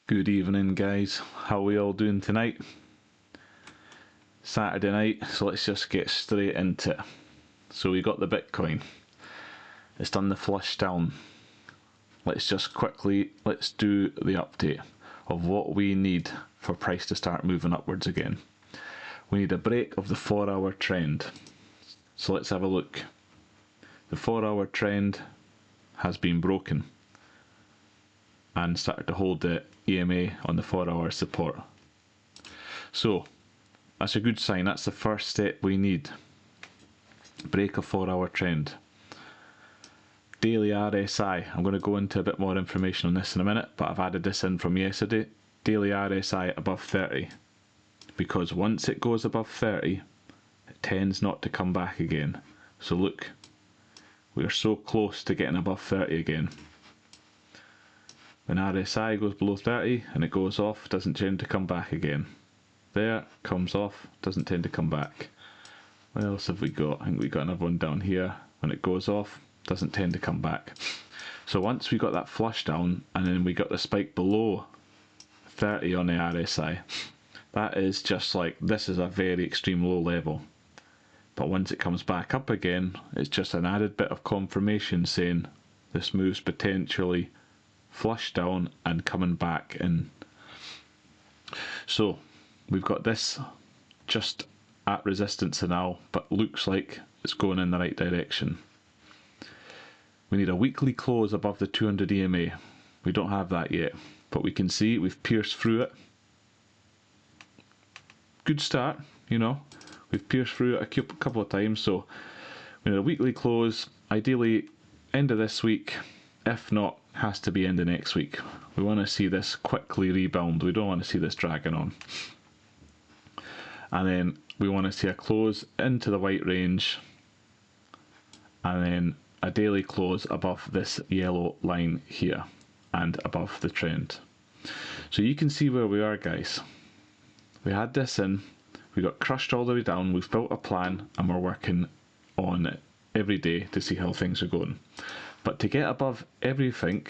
Good evening, guys. How are we all doing tonight? Saturday night, so let's just get straight into it. So we got the Bitcoin. It's done the flush down. Let's do the update of what we need for price to start moving upwards again. We need a break of the 4-hour trend. So let's have a look. The 4-hour trend has been broken and started to hold the EMA on the 4-hour support. So that's a good sign. That's the first step we need. Break a 4-hour trend. Daily RSI. I'm going to go into a bit more information on this in a minute, but I've added this in from yesterday. Daily RSI above 30. Because once it goes above 30, it tends not to come back again. So look, we are so close to getting above 30 again. When RSI goes below 30 and it goes off, doesn't tend to come back again. There, comes off, doesn't tend to come back. What else have we got? I think we got another one down here. When it goes off, doesn't tend to come back. So once we got that flush down and then we got the spike below 30 on the RSI, that is just like, this is a very extreme low level. But once it comes back up again, it's just an added bit of confirmation saying this move's potentially flush down and coming back in. So we've got this just at resistance now, but looks like it's going in the right direction. We need a weekly close above the 200 EMA. We don't have that yet, but we can see we've pierced through it. Good start, you know. We've pierced through it a couple of times, so we need a weekly close, ideally end of this week. If not, has to be end of next week. We want to see this quickly rebound. We don't want to see this dragging on. And then we want to see a close into the white range, and then a daily close above this yellow line here and above the trend. So you can see where we are, guys. We had this in, we got crushed all the way down, we've built a plan and we're working on it every day to see how things are going. But to get above everything,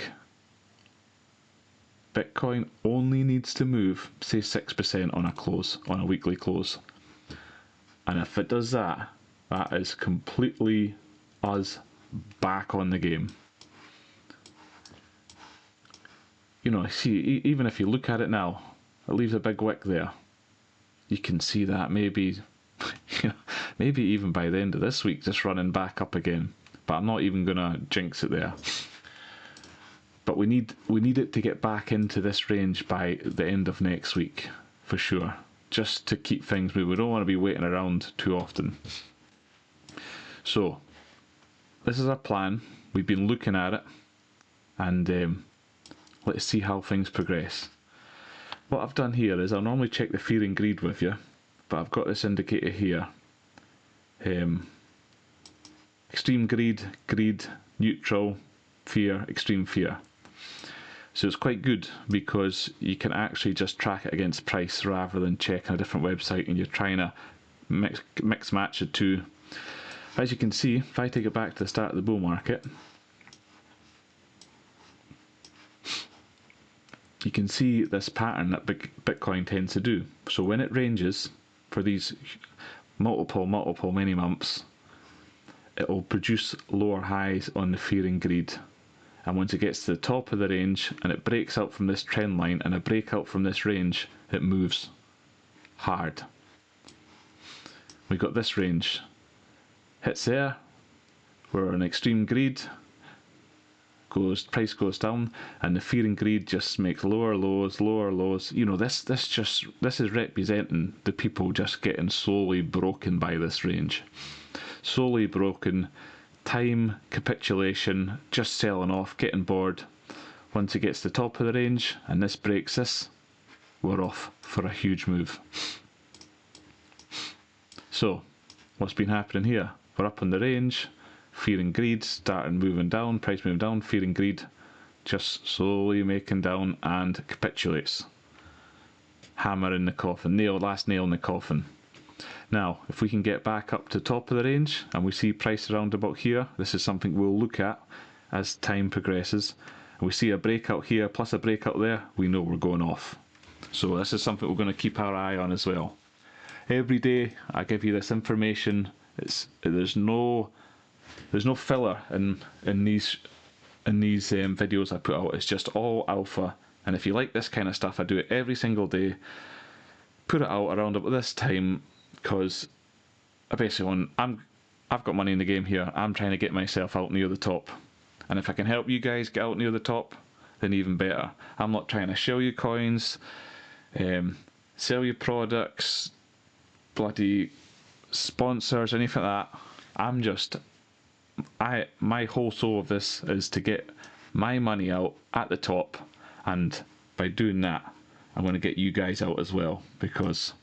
Bitcoin only needs to move, say 6% on a close, on a weekly close. And if it does that, that is completely us back on the game. You know, see, even if you look at it now, it leaves a big wick there. You can see that maybe, maybe even by the end of this week, just running back up again. But I'm not even going to jinx it there. But we need it to get back into this range by the end of next week, for sure. Just to keep things moving. We don't want to be waiting around too often. So, this is our plan. We've been looking at it. And let's see how things progress. What I've done here is I'll normally check the fear and greed with you. But I've got this indicator here. Extreme greed, neutral, fear, extreme fear. So it's quite good because you can actually just track it against price rather than checking a different website and you're trying to mix match the two. As you can see, if I take it back to the start of the bull market, you can see this pattern that Bitcoin tends to do. So when it ranges for these multiple mini months, it will produce lower highs on the fear and greed. And once it gets to the top of the range and it breaks out from this trend line and a breakout from this range, it moves hard. We got this range. Hits there, we're in extreme greed, price goes down, and the fear and greed just makes lower lows. You know, this is representing the people just getting slowly broken by this range. Slowly broken, time, capitulation, just selling off, getting bored. Once it gets to the top of the range and this breaks this, we're off for a huge move. So, what's been happening here? We're up on the range, fear and greed starting moving down, price moving down, fear and greed just slowly making down and capitulates. Hammer in the coffin, last nail in the coffin. Now, if we can get back up to top of the range and we see price around about here, this is something we'll look at as time progresses. we see a breakout here plus a breakout there, we know we're going off. So this is something we're going to keep our eye on as well. Every day I give you this information. There's no filler in these videos I put out. It's just all alpha. And if you like this kind of stuff, I do it every single day. Put it out around about this time because I basically I've got money in the game here. I'm trying to get myself out near the top. And if I can help you guys get out near the top, then even better. I'm not trying to show you coins, sell you products, bloody sponsors, anything like that. My whole soul of this is to get my money out at the top, and by doing that, I'm going to get you guys out as well, because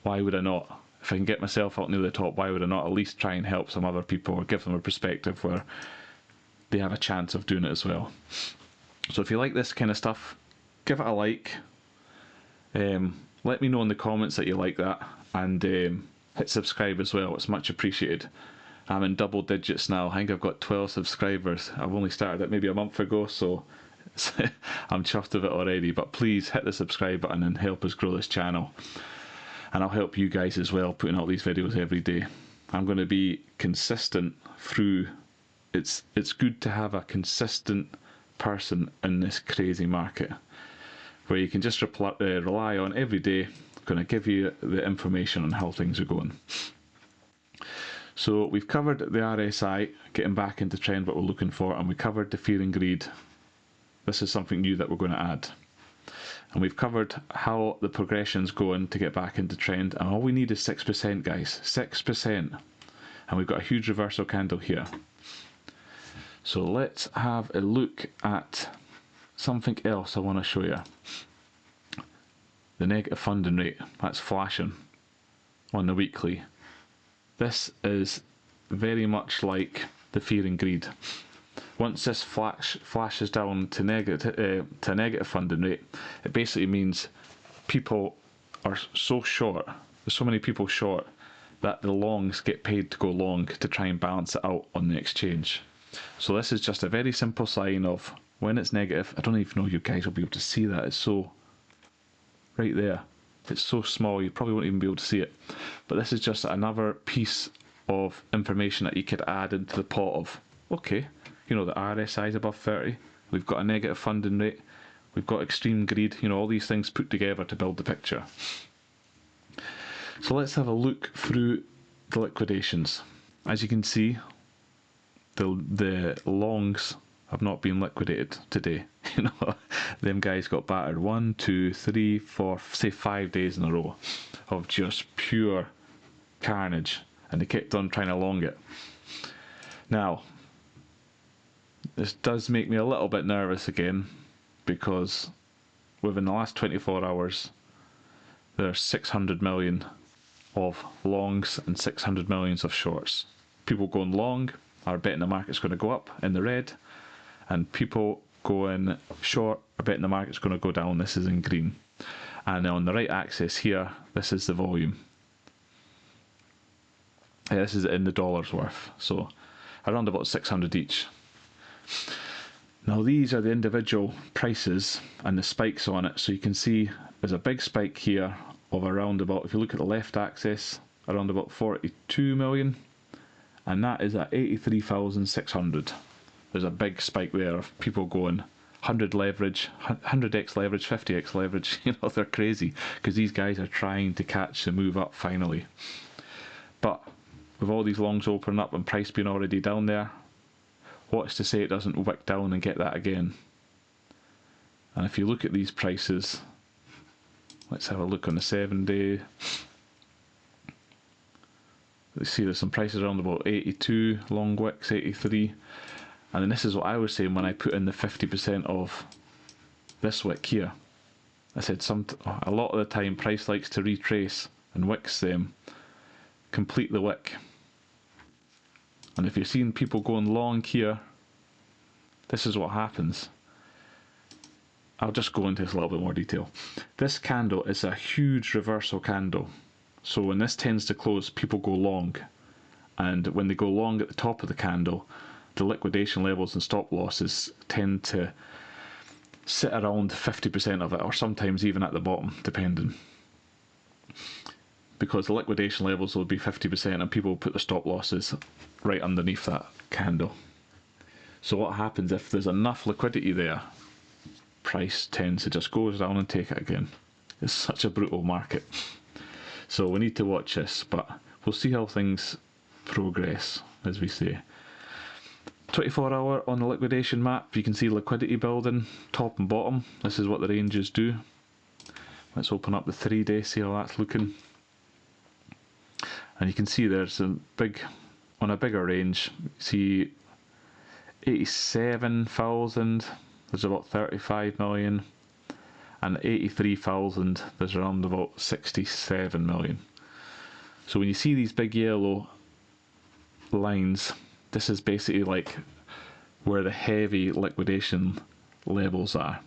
why would I not? If I can get myself out near the top, why would I not at least try and help some other people or give them a perspective where they have a chance of doing it as well? So if you like this kind of stuff, give it a like. Let me know in the comments that you like that, and hit subscribe as well. It's much appreciated. I'm in double digits now. I think I've got 12 subscribers. I've only started it maybe a month ago, so I'm chuffed with it already. But please hit the subscribe button and help us grow this channel. And I'll help you guys as well, putting out these videos every day. I'm going to be consistent through. It's good to have a consistent person in this crazy market, where you can just rely on every day. I'm going to give you the information on how things are going. So we've covered the RSI, getting back into trend, what we're looking for, and we covered the fear and greed. This is something new that we're going to add. And we've covered how the progression's going to get back into trend, and all we need is 6%, guys. 6%. And we've got a huge reversal candle here. So let's have a look at something else I want to show you. The negative funding rate, that's flashing on the weekly. This is very much like the fear and greed. Once this flashes down to negative funding rate, it basically means people are so short, there's so many people short, that the longs get paid to go long to try and balance it out on the exchange. So this is just a very simple sign of when it's negative. I don't even know you guys will be able to see that. It's so right there. It's so small you probably won't even be able to see it. But this is just another piece of information that you could add into the pot of, okay, you know, the RSI is above 30. We've got a negative funding rate. We've got extreme greed. You know, all these things put together to build the picture. So let's have a look through the liquidations. As you can see, the longs have not been liquidated today. You know, them guys got battered 1, 2, 3, 4, say 5 days in a row of just pure carnage, and they kept on trying to long it. Now, this does make me a little bit nervous again, because within the last 24 hours there's 600 million of longs and 600 millions of shorts. People going long are betting the market's going to go up in the red, and people going short are betting the market's going to go down. This is in green. And on the right axis here, this is the volume. This is in the dollars worth, so around about 600 each. Now these are the individual prices and the spikes on it, so you can see there's a big spike here of around about, if you look at the left axis, around about 42 million, and that is at 83,600. There's a big spike there of people going 100 leverage, 100x leverage, 50x leverage. You know, they're crazy because these guys are trying to catch the move up finally. But with all these longs opening up and price being already down there, what's to say it doesn't wick down and get that again? And if you look at these prices, let's have a look on the 7-day. Let's see, there's some prices around about 82, long wicks 83. And then this is what I was saying when I put in the 50% of this wick here. I said a lot of the time price likes to retrace and wicks them, complete the wick. And if you're seeing people going long here, this is what happens. I'll just go into this a little bit more detail. This candle is a huge reversal candle. So when this tends to close, people go long. And when they go long at the top of the candle, the liquidation levels and stop losses tend to sit around 50% of it, or sometimes even at the bottom, depending. Because the liquidation levels will be 50% and people will put the stop losses right underneath that candle. So what happens if there's enough liquidity there? Price tends to just go down and take it again. It's such a brutal market. So we need to watch this, but we'll see how things progress, as we say. 24-hour on the liquidation map, you can see liquidity building, top and bottom. This is what the ranges do. Let's open up the 3-day, see how that's looking. And you can see there's a big, on a bigger range, you see 87,000, there's about 35 million. And 83,000, there's around about 67 million. So when you see these big yellow lines, this is basically like where the heavy liquidation levels are.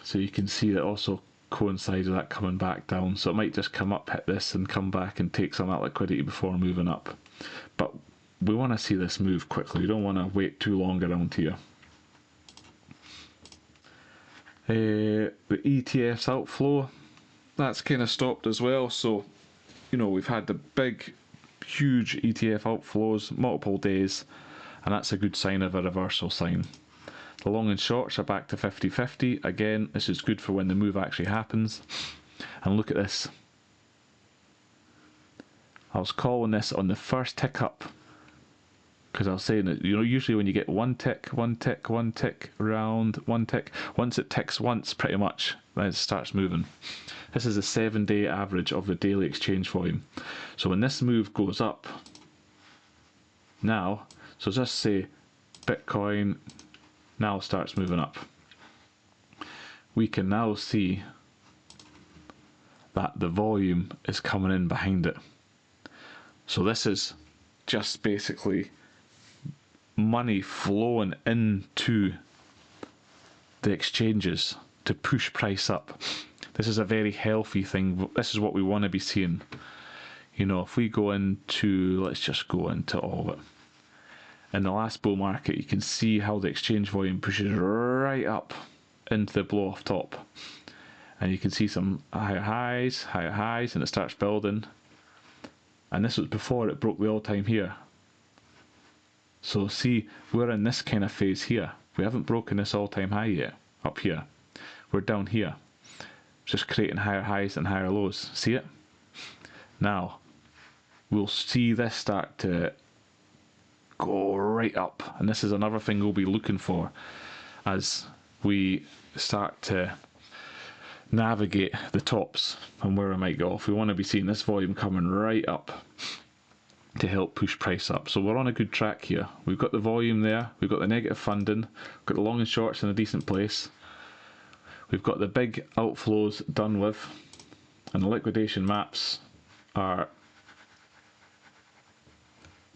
So you can see that also coincides with that coming back down. So it might just come up, hit this, and come back and take some of that liquidity before moving up. But we want to see this move quickly. We don't want to wait too long around here. The ETF's outflow, that's kind of stopped as well. So, you know, we've had the big, huge ETF outflows, multiple days, and that's a good sign of a reversal sign. The long and shorts are back to 50-50. Again, this is good for when the move actually happens. And look at this. I was calling this on the first tick up, because I was saying that, you know, usually when you get one tick, round, one tick, once it ticks once pretty much, then it starts moving. This is a 7-day average of the daily exchange volume. So when this move goes up, now, so just say Bitcoin now starts moving up, we can now see that the volume is coming in behind it. So this is just basically money flowing into the exchanges to push price up. This is a very healthy thing. This is what we want to be seeing. You know, if we go into, let's just go into all of it. In the last bull market, you can see how the exchange volume pushes right up into the blow off top. And you can see some higher highs, and it starts building. And this was before it broke the all-time here. So see, we're in this kind of phase here. We haven't broken this all-time high yet, up here. We're down here, just creating higher highs and higher lows. See it? Now, we'll see this start to go right up. And this is another thing we'll be looking for as we start to navigate the tops and where we might go off. We want to be seeing this volume coming right up to help push price up. So we're on a good track here. We've got the volume there, we've got the negative funding, we've got the long and shorts in a decent place, we've got the big outflows done with, and the liquidation maps are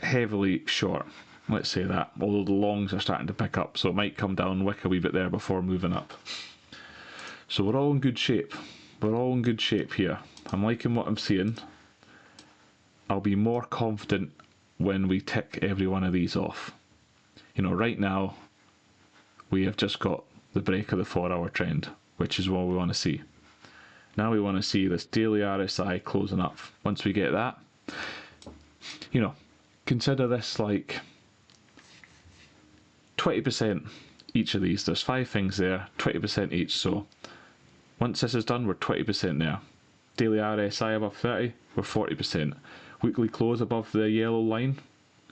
heavily short, let's say that, although the longs are starting to pick up, so it might come down, wick a wee bit there before moving up. So we're all in good shape. We're all in good shape here. I'm liking what I'm seeing. I'll be more confident when we tick every one of these off. You know, right now, we have just got the break of the 4-hour trend, which is what we want to see. Now we want to see this daily RSI closing up. Once we get that, you know, consider this like 20% each of these. There's 5 things there, 20% each. So once this is done, we're 20% there. Daily RSI above 30, we're 40%. Weekly close above the yellow line,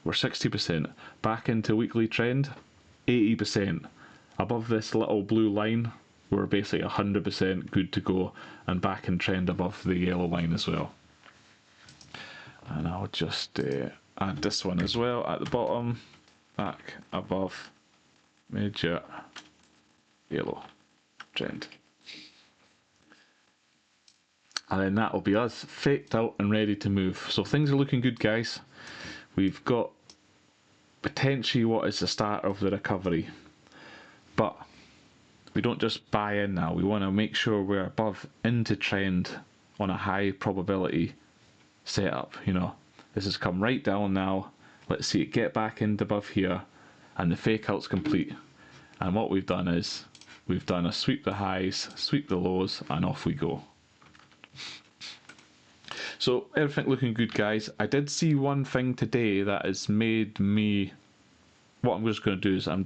we're 60%. Back into weekly trend, 80%. Above this little blue line, we're basically 100% good to go, and back in trend above the yellow line as well. And I'll just add this one as well at the bottom, back above major yellow trend. And then that will be us faked out and ready to move. So things are looking good, guys. We've got potentially what is the start of the recovery, but we don't just buy in now. We want to make sure we're above into trend on a high probability setup. You know, this has come right down now, Let's see it get back into above here, and the fake out's complete. And what we've done is, we've done a sweep the highs, sweep the lows, and off we go. So everything looking good, guys. I did see one thing today that has made me, what I'm just going to do is I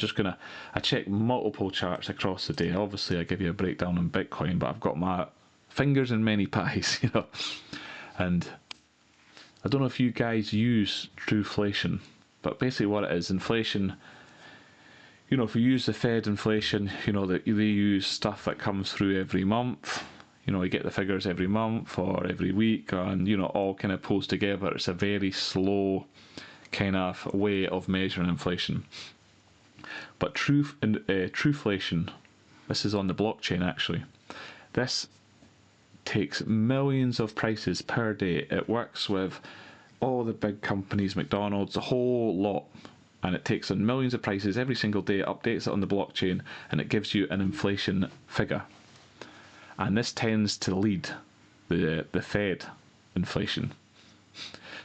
check multiple charts across the day. Obviously I give you a breakdown on Bitcoin, but I've got my fingers in many pies, you know. And I don't know if you guys use Trueflation, but basically what it is, inflation, you know, if we use the Fed inflation, you know, that they use stuff that comes through every month. You know, you get the figures every month or every week, and, you know, all kind of pulls together. It's a very slow kind of way of measuring inflation. But Trueflation, this is on the blockchain actually, this takes millions of prices per day. It works with all the big companies, McDonald's, the whole lot, and it takes in millions of prices every single day, updates it on the blockchain, and it gives you an inflation figure. And this tends to lead the Fed inflation.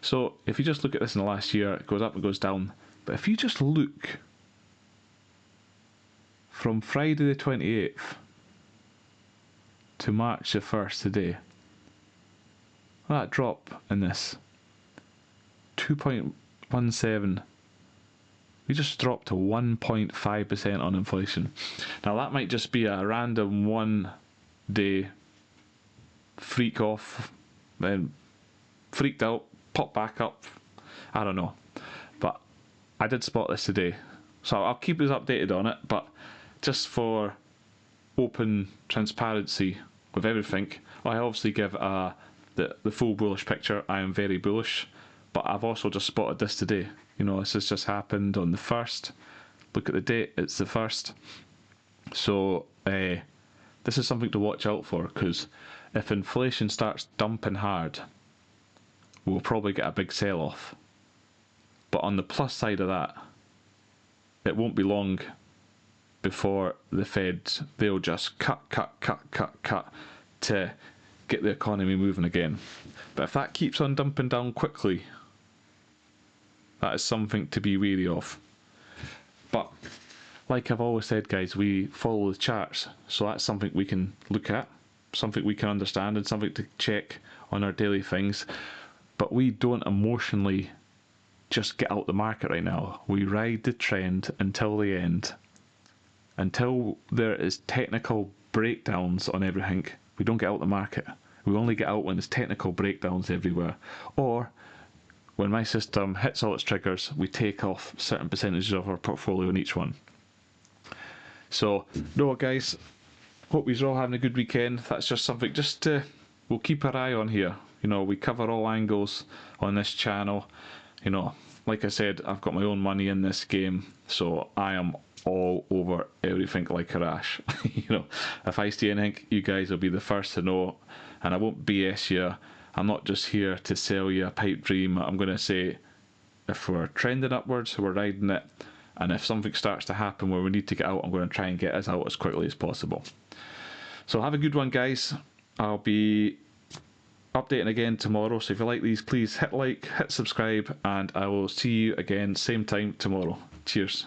So if you just look at this in the last year, it goes up and goes down. But if you just look from Friday the 28th to March the 1st today, that drop in this 2.17, we just dropped to 1.5% on inflation. Now that might just be a random one day freak off, then freaked out, pop back up, I don't know, but I did spot this today, so I'll keep us updated on it. But just for open transparency with everything, I obviously give the full bullish picture. I am very bullish, but I've also just spotted this today. You know, this has just happened on the 1st. Look at the date, it's the 1st. So this is something to watch out for, because if inflation starts dumping hard, we'll probably get a big sell-off. But on the plus side of that, it won't be long before the Feds, they'll just cut to get the economy moving again. But if that keeps on dumping down quickly, that is something to be wary of. But like I've always said, guys, we follow the charts, so that's something we can look at, something we can understand, and something to check on our daily things. But we don't emotionally just get out the market right now. We ride the trend until the end. Until there is technical breakdowns on everything, we don't get out the market. We only get out when there's technical breakdowns everywhere. Or when my system hits all its triggers, we take off certain percentages of our portfolio in each one. So, no guys, hope you're all having a good weekend. That's just something we'll keep our eye on here. You know, we cover all angles on this channel. You know, like I said, I've got my own money in this game, so I am all over everything like a rash. You know, if I see anything, you guys will be the first to know, and I won't BS you. I'm not just here to sell you a pipe dream. I'm going to say, if we're trending upwards, we're riding it. And if something starts to happen where we need to get out, I'm going to try and get us out as quickly as possible. So have a good one, guys. I'll be updating again tomorrow. So if you like these, please hit like, hit subscribe, and I will see you again same time tomorrow. Cheers.